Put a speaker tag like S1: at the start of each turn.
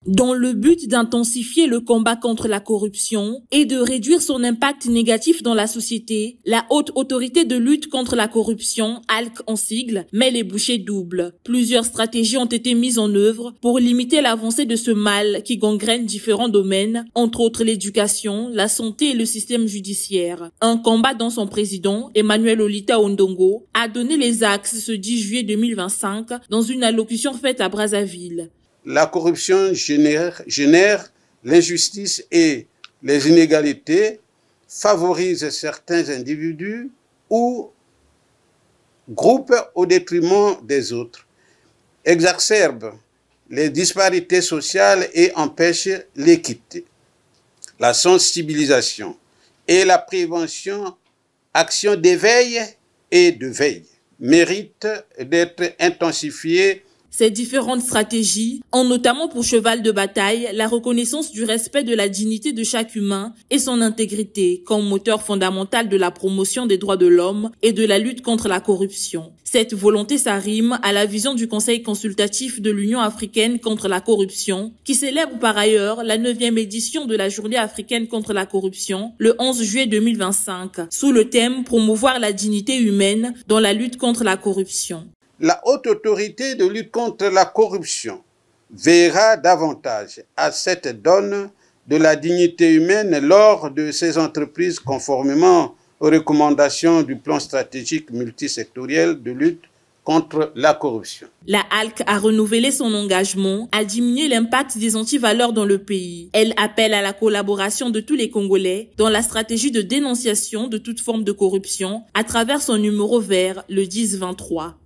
S1: Dans le but d'intensifier le combat contre la corruption et de réduire son impact négatif dans la société, la Haute Autorité de lutte contre la corruption, HALC en sigle, met les bouchées doubles. Plusieurs stratégies ont été mises en œuvre pour limiter l'avancée de ce mal qui gangrène différents domaines, entre autres l'éducation, la santé et le système judiciaire. Un combat dont son président, Emmanuel Olita Ondongo, a donné les axes ce 10 juillet 2025 dans une allocution faite à Brazzaville.
S2: La corruption génère l'injustice et les inégalités, favorise certains individus ou groupes au détriment des autres, exacerbe les disparités sociales et empêche l'équité. La sensibilisation et la prévention, action d'éveil et de veille, méritent d'être intensifiées.
S1: Ces différentes stratégies ont notamment pour cheval de bataille la reconnaissance du respect de la dignité de chaque humain et son intégrité comme moteur fondamental de la promotion des droits de l'homme et de la lutte contre la corruption. Cette volonté s'arrime à la vision du Conseil consultatif de l'Union africaine contre la corruption, qui célèbre par ailleurs la 9e édition de la Journée africaine contre la corruption le 11 juillet 2025, sous le thème « Promouvoir la dignité humaine dans la lutte contre la corruption ».
S2: La Haute Autorité de lutte contre la corruption veillera davantage à cette donne de la dignité humaine lors de ses entreprises conformément aux recommandations du plan stratégique multisectoriel de lutte contre la corruption.
S1: La HALC a renouvelé son engagement à diminuer l'impact des antivaleurs dans le pays. Elle appelle à la collaboration de tous les Congolais dans la stratégie de dénonciation de toute forme de corruption à travers son numéro vert, le 1023.